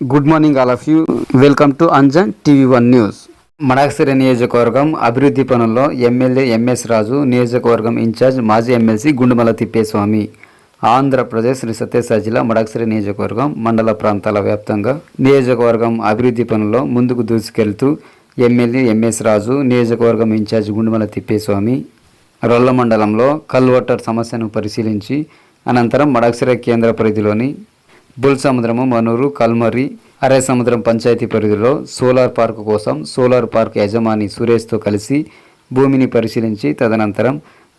Good morning all of you. Welcome to Anjan టీవీ1 news. Madakasira నియోజకవర్గం అభివృద్ధి పనుల్లో ఎమ్మెల్యే ఎంఎస్ రాజు, నియోజకవర్గం ఇన్ఛార్జ్ మాజీ ఎమ్మెల్సీ గుండుమల తిప్పేస్వామి. ఆంధ్రప్రదేశ్ శ్రీ సత్యసాయి జిల్లా మడకశిర నియోజకవర్గం మండల ప్రాంతాల వ్యాప్తంగా నియోజకవర్గం అభివృద్ధి పనుల్లో ముందుకు దూసుకెళ్తూ ఎమ్మెల్యే ఎంఎస్ రాజు, నియోజకవర్గం ఇన్ఛార్జ్ గుండుమల తిప్పేస్వామి రొల్ల మండలంలో కల్వర్టర్ సమస్యను పరిశీలించి అనంతరం మడకశిర కేంద్ర పరిధిలోని బుల్ సముద్రము, మనూరు, కల్మరి, అరే సముద్రం పంచాయతీ పరిధిలో సోలార్ పార్కు కోసం సోలార్ పార్క్ యజమాని సురేష్తో కలిసి భూమిని పరిశీలించి తదనంతరం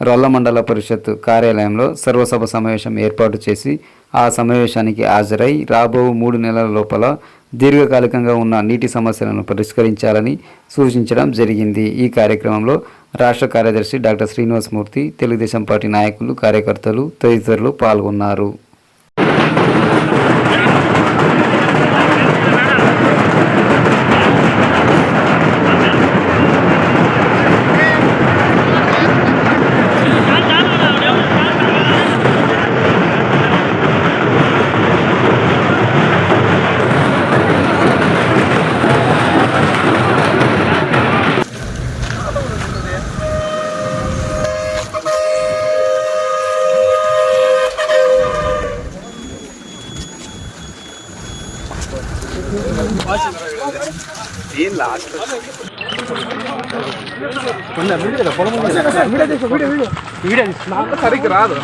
రొల్ల మండల పరిషత్ కార్యాలయంలో సర్వసభ సమావేశం ఏర్పాటు చేసి ఆ సమావేశానికి హాజరై రాబో 3 నెలల లోపల దీర్ఘకాలికంగా ఉన్న నీటి సమస్యలను పరిష్కరించాలని సూచించడం జరిగింది. ఈ కార్యక్రమంలో రాష్ట్ర కార్యదర్శి డాక్టర్ శ్రీనివాసమూర్తి, తెలుగుదేశం పార్టీ నాయకులు, కార్యకర్తలు తదితరులు పాల్గొన్నారు. సరిగ్గా రాదు.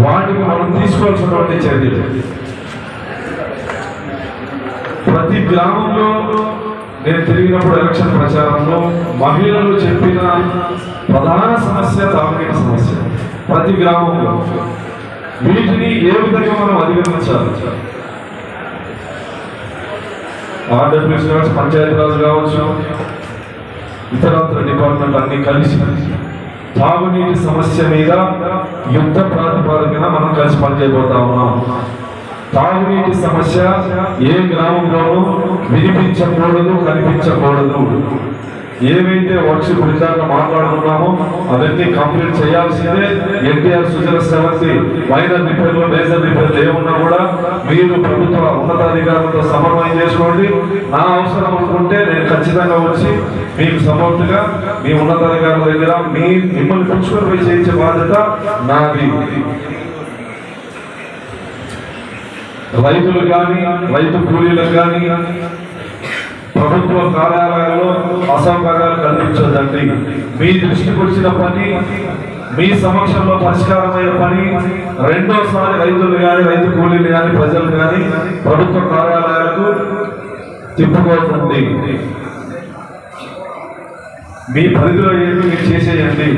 వాటికి మనం తీసుకోవాల్సినటువంటి చర్యలు ప్రతి గ్రామంలో నేను తిరిగినప్పుడు ఎలక్షన్ ప్రచారంలో మహిళలు చెప్పిన ప్రధాన సమస్య తాగునీటి సమస్య. ప్రతి గ్రామంలో వీటిని ఏ విధంగా మనం అధిగమించాలి? ఆర్డబ్ల్యూసీ కావచ్చు, పంచాయతీరాజ్ కావచ్చు, ఇతరత్ర డిపార్ట్మెంట్ అన్ని కలిసి తాగునీటి సమస్య మీద యుద్ధ ప్రాతిపదికన మనం కలిసి పనిచేయబోతా ఉన్నాం. తాగునీటి సమస్య ఏ గ్రామంలోనూ వినిపించకూడదు, కనిపించకూడదు. ఏవైతే వర్క్షిప్ ఇందాక మాట్లాడుకున్నామో అవన్నీ కంప్లీట్ చేయాల్సిందే. ఎన్టీఆర్ సుజల శ్రవంతి మైనర్ రిపేర్లు, మేజర్ రిపేర్లు ఏమున్నా కూడా మీరు ప్రభుత్వ ఉన్నతాధికారులతో సమన్వయం చేసుకోండి. నా అవసరం అనుకుంటే నేను ఖచ్చితంగా వచ్చి మీకు సపోర్ట్గా మీ ఉన్నతాధికారుల దగ్గర మిమ్మల్ని పుచ్చుకొని పోయి చేయించే బాధ్యత నాది. రైతులు కానీ, రైతు కూలీలకు కానీ ప్రభుత్వ కార్యాలయాల్లో అసౌకర్యాలు కల్పించదండి. మీ దృష్టికి వచ్చిన పని, మీ సమక్షంలో పరిష్కారమైన పని రెండోసారి రైతులు కానీ, రైతు కూలీలు కానీ, ప్రజలు కానీ ప్రభుత్వ కార్యాలయాలకు తిప్పుకోతుంది. మీ పరిధిలో ఏమి మీరు చేసేయండి.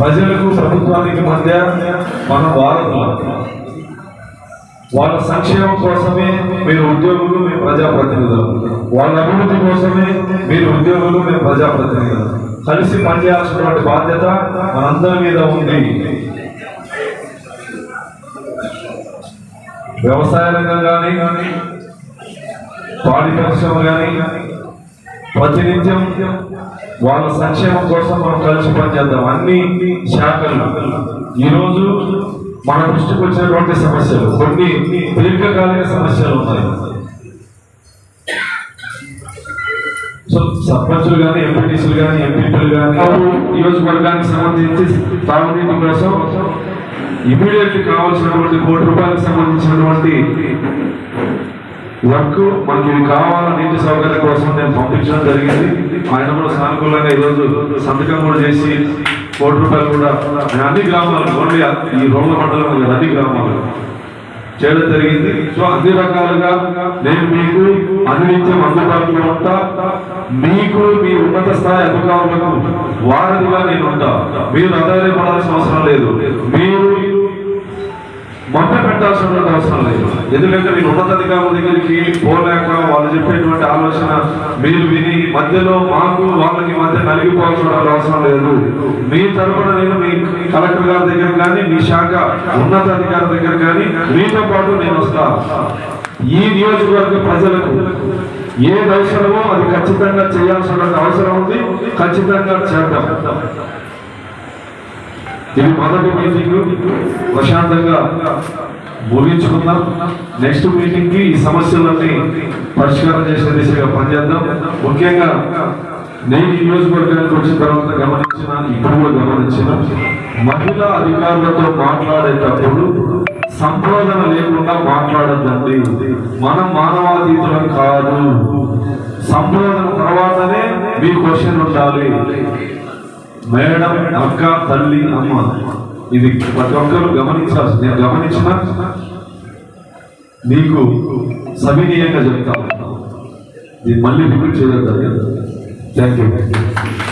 ప్రజలకు ప్రభుత్వానికి మధ్య మన వారధులు. వాళ్ళ సంక్షేమం కోసమే మీరు ఉద్యోగులు, మేము ప్రజాప్రతినిధులు. వాళ్ళ అభివృద్ధి కోసమే మీరు ఉద్యోగులు, మేము ప్రజాప్రతినిధులు. కలిసి పనిచేయాల్సినటువంటి బాధ్యత మనందరి మీద ఉంది. వ్యవసాయ రంగం కానీ, పాడి పరిశ్రమ కానీ ప్రతినిత్యం వాళ్ళ సంక్షేమం కోసం మనం కలిసి పనిచేద్దాం. అన్ని శాఖలు ఈరోజు మన దృష్టికి వచ్చినటువంటి సమస్యలు, కొన్ని దీర్ఘకాలిక సమస్యలు ఉన్నాయి. సో సర్పంచులు కానీ, ఎంపీటీసీలు కానీ, ఎంపీపీలు కానీ నియోజకవర్గానికి సంబంధించి తాగునీటి కోసం ఇమీడియట్లీ కావాల్సినటువంటి ₹1 సంబంధించినటువంటి వర్క్ మనకి ఇది కావాల నీటి సౌకర్యం కోసం నేను పంపించడం జరిగింది. ఆయన కూడా సానుకూలంగా ఈరోజు సంతకం కూడా చేసి ₹1 కూడా అన్ని గ్రామాలు, ఓన్లీ ఈ రోడ్ల మండలం అన్ని గ్రామాలు చేయడం జరిగింది. సో అన్ని రకాలుగా నేను మీకు అనిత్యం అందుబాటులో ఉంటా. మీకు మీ ఉన్నత స్థాయి అధికారులకు వారధిగా నేను ఉంటా. మీరు ఆధారపడాల్సిన అవసరం లేదు, మీరు మొట్ట పెట్టాల్సిన అవసరం లేదు. ఎందుకంటే మీరు ఉన్నతాధికారుల దగ్గరికి పోలేక వాళ్ళు చెప్పేటువంటి ఆలోచన మీరు విని మధ్యలో మాకు వాళ్ళకి మధ్య నలిగిపోవాల్సిన అవసరం లేదు. మీ తరఫున నేను మీ కలెక్టర్ గారి దగ్గర కానీ, మీ శాఖ ఉన్నతాధికారి దగ్గర కానీ మీతో పాటు నేను వస్తా. ఈ నియోజకవర్గ ప్రజలకు ఏది అవసరమో అది ఖచ్చితంగా చేయాల్సిన అవసరం ఉంది, ఖచ్చితంగా చేద్దాం. ఇది మొదటి మీటింగ్, ప్రశాంతంగా ముగించుకుందాం. నెక్స్ట్ మీటింగ్ కి ఈ సమస్యలన్నీ పరిష్కారం చేసే దిశగా పనిచేద్దాం. ముఖ్యంగా నేను ఈ నియోజకవర్గానికి వచ్చిన తర్వాత గమనించిన, ఇప్పుడు కూడా గమనించిన, మహిళా అధికారులతో మాట్లాడేటప్పుడు సంబోధన లేకుండా మాట్లాడద్దండి. మనం మానవాతీతులం కాదు. సంబోధన తర్వాతనే మీ క్వశ్చన్ ఉండాలి. మేడం, అక్క, తల్లి, అమ్మ, ఇది ప్రతి ఒక్కరు గమనించాల్సి. నేను గమనించిన నీకు సవినీయంగా చెప్తాను. ఇది మళ్ళీ రిపీట్ చేయడం జరిగింది. Thank you.